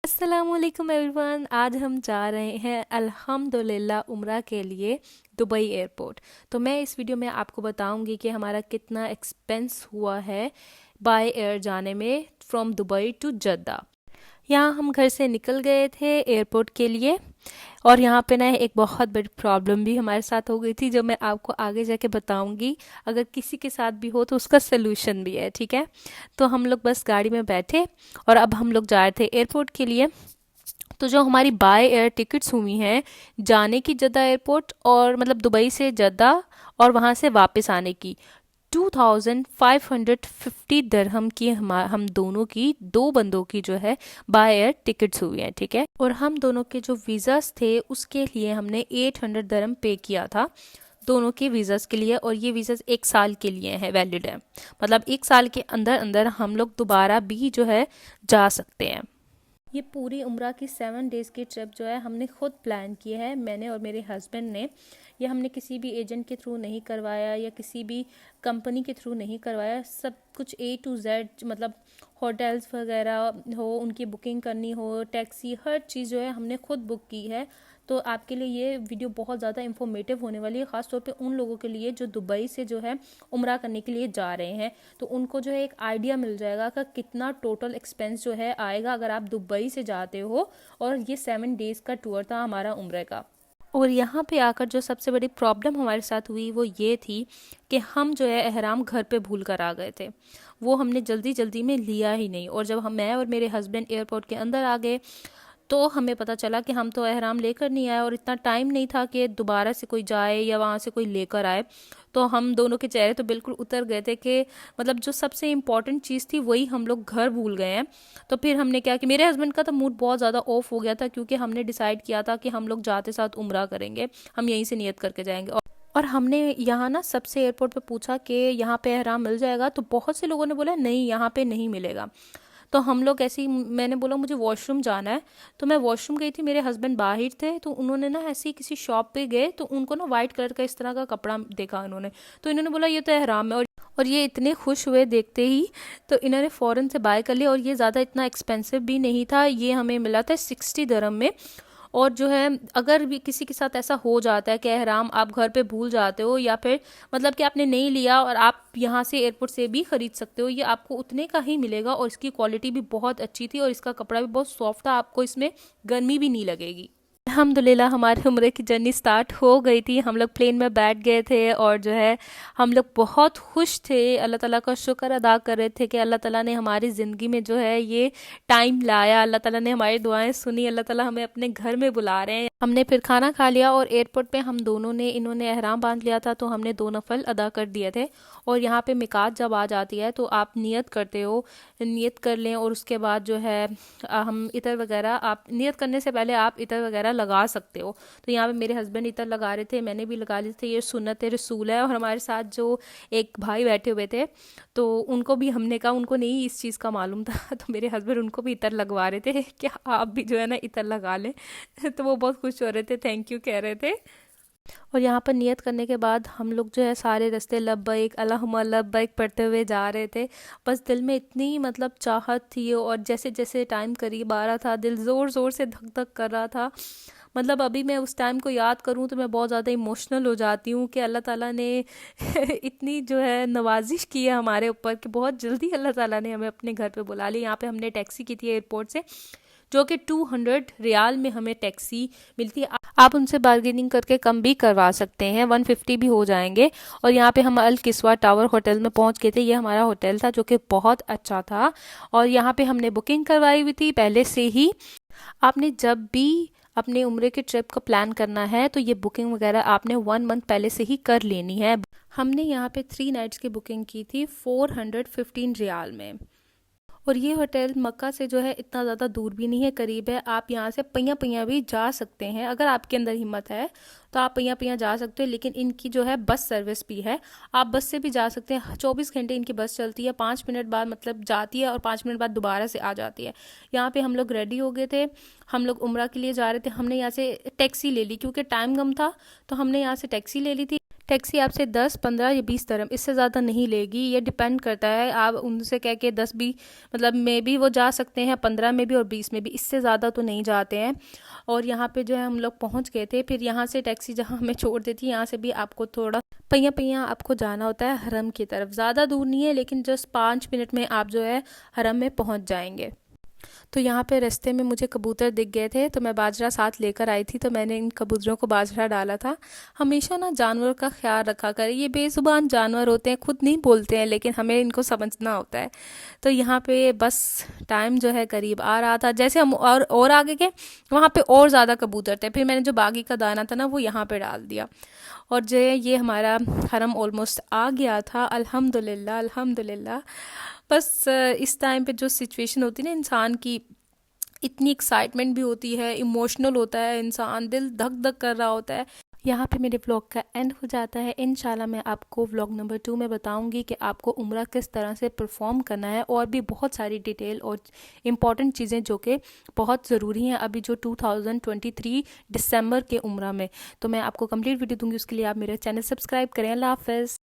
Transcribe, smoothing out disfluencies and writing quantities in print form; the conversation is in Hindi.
अस्सलामुअलैकुम एवरीवन। आज हम जा रहे हैं अल्हम्दुलिल्लाह उम्रा के लिए दुबई एयरपोर्ट। तो मैं इस वीडियो में आपको बताऊंगी कि हमारा कितना एक्सपेंस हुआ है बाय एयर जाने में फ्रॉम दुबई टू जद्दा। यहाँ हम घर से निकल गए थे एयरपोर्ट के लिए और यहाँ पे ना एक बहुत बड़ी प्रॉब्लम भी हमारे साथ हो गई थी जो मैं आपको आगे जाके बताऊंगी। अगर किसी के साथ भी हो तो उसका सलूशन भी है, ठीक है। तो हम लोग बस गाड़ी में बैठे और अब हम लोग जा रहे थे एयरपोर्ट के लिए। तो जो हमारी बाय एयर टिकट्स हुई हैं जाने की जद्दा एयरपोर्ट और मतलब दुबई से जद्दा और वहाँ से वापस आने की 2550 दरहम की हम दोनों की दो बंदों की जो है बाय एयर टिकट्स हुई हैं, ठीक है। और हम दोनों के जो वीज़ास थे उसके लिए हमने 800 दरहम पे किया था दोनों के वीज़ास के लिए। और ये वीज़ास 1 साल के लिए है, वैलिड है, मतलब 1 साल के अंदर अंदर हम लोग दोबारा भी जो है जा सकते हैं। ये पूरी उम्रा की 7 डेज़ की ट्रिप जो है हमने खुद प्लान की है, मैंने और मेरे हस्बैंड ने। ये हमने किसी भी एजेंट के थ्रू नहीं करवाया या किसी भी कंपनी के थ्रू नहीं करवाया। सब कुछ A to Z, मतलब होटल्स वगैरह हो, उनकी बुकिंग करनी हो, टैक्सी, हर चीज़ जो है हमने खुद बुक की है। तो आपके लिए ये वीडियो बहुत ज़्यादा इंफॉर्मेटिव होने वाली है, ख़ास तौर पे उन लोगों के लिए जो दुबई से जो है उम्रा करने के लिए जा रहे हैं। तो उनको जो है एक आइडिया मिल जाएगा कि कितना टोटल एक्सपेंस जो है आएगा अगर आप दुबई से जाते हो। और ये 7 डेज़ का टूर था हमारा उम्रे का। और यहाँ पे आकर जो सबसे बड़ी प्रॉब्लम हमारे साथ हुई वो ये थी कि हम जो है एहराम घर पे भूल कर आ गए थे। वो हमने जल्दी जल्दी में लिया ही नहीं। और जब मैं और मेरे हस्बैंड एयरपोर्ट के अंदर आ गए तो हमें पता चला कि हम तो एहराम लेकर नहीं आए और इतना टाइम नहीं था कि दोबारा से कोई जाए या वहाँ से कोई लेकर आए। तो हम दोनों के चेहरे तो बिल्कुल उतर गए थे कि मतलब जो सबसे इम्पॉर्टेंट चीज़ थी वही हम लोग घर भूल गए हैं। तो फिर हमने क्या कि मेरे हस्बैंड का तो मूड बहुत ज़्यादा ऑफ हो गया था क्योंकि हमने डिसाइड किया था कि हम लोग जाते साथ उम्रा करेंगे, हम यहीं से नियत करके जाएंगे। और हमने यहाँ ना सबसे एयरपोर्ट पे पूछा कि यहाँ पे एहराम मिल जाएगा, तो बहुत से लोगों ने बोला नहीं यहाँ पे नहीं मिलेगा। तो हम लोग ऐसे ही, मैंने बोला मुझे वॉशरूम जाना है, तो मैं वॉशरूम गई थी, मेरे हस्बैंड बाहर थे। तो उन्होंने ना ऐसे ही किसी शॉप पे गए तो उनको ना वाइट कलर का इस तरह का कपड़ा देखा उन्होंने। तो इन्होंने बोला ये तो एहराम है। और ये इतने खुश हुए देखते ही, तो इन्होंने फ़ौरन से बाय कर लिया। और ये ज़्यादा इतना एक्सपेंसिव भी नहीं था, ये हमें मिला था 60 दरम में। और जो है अगर भी किसी के साथ ऐसा हो जाता है कि एहराम आप घर पे भूल जाते हो या फिर मतलब कि आपने नहीं लिया और आप यहाँ से एयरपोर्ट से भी ख़रीद सकते हो, ये आपको उतने का ही मिलेगा। और इसकी क्वालिटी भी बहुत अच्छी थी और इसका कपड़ा भी बहुत सॉफ्ट था, आपको इसमें गर्मी भी नहीं लगेगी। अल्हम्दुलिल्लाह हमारे उम्रे की जर्नी स्टार्ट हो गई थी। हम लोग प्लेन में बैठ गए थे और जो है हम लोग बहुत खुश थे, अल्लाह ताला का शुक्र अदा कर रहे थे कि अल्लाह ताला ने हमारी ज़िंदगी में जो है ये टाइम लाया, अल्लाह ताला ने हमारी दुआएं सुनी, अल्लाह ताला हमें अपने घर में बुला रहे हैं। हमने फिर खाना खा लिया और एयरपोर्ट पे हम दोनों ने, इन्होंने एहराम बांध लिया था तो हमने 2 नफल अदा कर दिए थे। और यहाँ पे मिकात जब आ जाती है तो आप नियत करते हो, नियत कर लें और उसके बाद जो है हम इतर वगैरह, आप नियत करने से पहले आप इतर वगैरह लगा सकते हो। तो यहाँ पे मेरे हस्बैंड इतर लगा रहे थे, मैंने भी लगा लिए थे, ये सुन्नत रसूल है। और हमारे साथ जो एक भाई बैठे हुए थे तो उनको भी हमने कहा, उनको नहीं इस चीज़ का मालूम था तो मेरे हस्बैंड उनको भी इतर लगवा रहे थे कि आप भी जो है ना इतर लगा लें तो वो बहुत खुश हो रहे थे, थैंक यू कह रहे थे। और यहाँ पर नियत करने के बाद हम लोग जो है सारे रास्ते लब्बैक अल्लाहुम्मा लब्बैक पढ़ते हुए जा रहे थे। बस दिल में इतनी मतलब चाहत थी और जैसे जैसे टाइम करीब आ रहा था दिल ज़ोर ज़ोर से धक धक कर रहा था। मतलब अभी मैं उस टाइम को याद करूँ तो मैं बहुत ज़्यादा इमोशनल हो जाती हूँ कि अल्लाह ताला ने इतनी जो है नवाजिश की है हमारे ऊपर कि बहुत जल्दी अल्लाह ताला ने हमें अपने घर पे बुला लिया। यहाँ पे हमने टैक्सी की थी एयरपोर्ट से, जो कि 200 रियाल में हमें टैक्सी मिलती है। आप उनसे बार्गेनिंग करके कम भी करवा सकते हैं, 150 भी हो जाएंगे। और यहाँ पे हम अल किस्वा टावर होटल में पहुँच गए थे, ये हमारा होटल था जो कि बहुत अच्छा था। और यहाँ पे हमने बुकिंग करवाई हुई थी पहले से ही। आपने जब भी अपने उम्रे के ट्रिप का प्लान करना है तो ये बुकिंग वगैरह आपने 1 मंथ पहले से ही कर लेनी है। हमने यहाँ पे 3 नाइट्स की बुकिंग की थी 415 रियाल में। और ये होटल मक्का से जो है इतना ज़्यादा दूर भी नहीं है, करीब है। आप यहाँ से पैया पैया भी जा सकते हैं, अगर आपके अंदर हिम्मत है तो आप पैया पैया जा सकते हो। लेकिन इनकी जो है बस सर्विस भी है, आप बस से भी जा सकते हैं। 24 घंटे इनकी बस चलती है, 5 मिनट बाद मतलब जाती है और 5 मिनट बाद दोबारा से आ जाती है। यहाँ पे हम लोग रेडी हो गए थे, हम लोग उम्रा के लिए जा रहे थे। हमने यहाँ से टैक्सी ले ली क्योंकि टाइम कम था, तो हमने यहाँ से टैक्सी ले ली थी। टैक्सी आपसे 10, 15 या 20 दरम, इससे ज़्यादा नहीं लेगी। ये डिपेंड करता है, आप उनसे कह के 10 भी मतलब में भी वो जा सकते हैं, 15 में भी और 20 में भी, इससे ज़्यादा तो नहीं जाते हैं। और यहाँ पे जो है हम लोग पहुँच गए थे। फिर यहाँ से टैक्सी जहाँ हमें छोड़ देती, यहाँ से भी आपको थोड़ा पहिया पहिया आपको जाना होता है हरम की तरफ। ज़्यादा दूर नहीं है, लेकिन जस्ट 5 मिनट में आप जो है हरम में पहुँच जाएंगे। तो यहाँ पे रास्ते में मुझे कबूतर दिख गए थे, तो मैं बाजरा साथ लेकर आई थी, तो मैंने इन कबूतरों को बाजरा डाला था। हमेशा ना जानवरों का ख्याल रखा करें, ये बेजुबान जानवर होते हैं, खुद नहीं बोलते हैं, लेकिन हमें इनको समझना होता है। तो यहाँ पे बस टाइम जो है करीब आ रहा था, जैसे हम और आगे गए वहाँ पे और ज़्यादा कबूतर थे। फिर मैंने जो बागी का दाना था ना वो यहाँ पे डाल दिया, और जो है ये हमारा हरम ऑलमोस्ट आ गया था। अल्हम्दुलिल्लाह अल्हम्दुलिल्लाह। बस इस टाइम पे जो सिचुएशन होती है ना इंसान की, इतनी एक्साइटमेंट भी होती है, इमोशनल होता है इंसान, दिल धक धक कर रहा होता है। यहाँ पे मेरे व्लॉग का एंड हो जाता है। इंशाल्लाह मैं आपको व्लॉग नंबर 2 में बताऊंगी कि आपको उम्रा किस तरह से परफॉर्म करना है, और भी बहुत सारी डिटेल और इम्पॉर्टेंट चीज़ें जो कि बहुत ज़रूरी हैं अभी जो 2023 दिसंबर के उम्रा में। तो मैं आपको कंप्लीट वीडियो दूंगी, उसके लिए आप मेरा चैनल सब्सक्राइब करें। अल्लाह हाफ़िज़।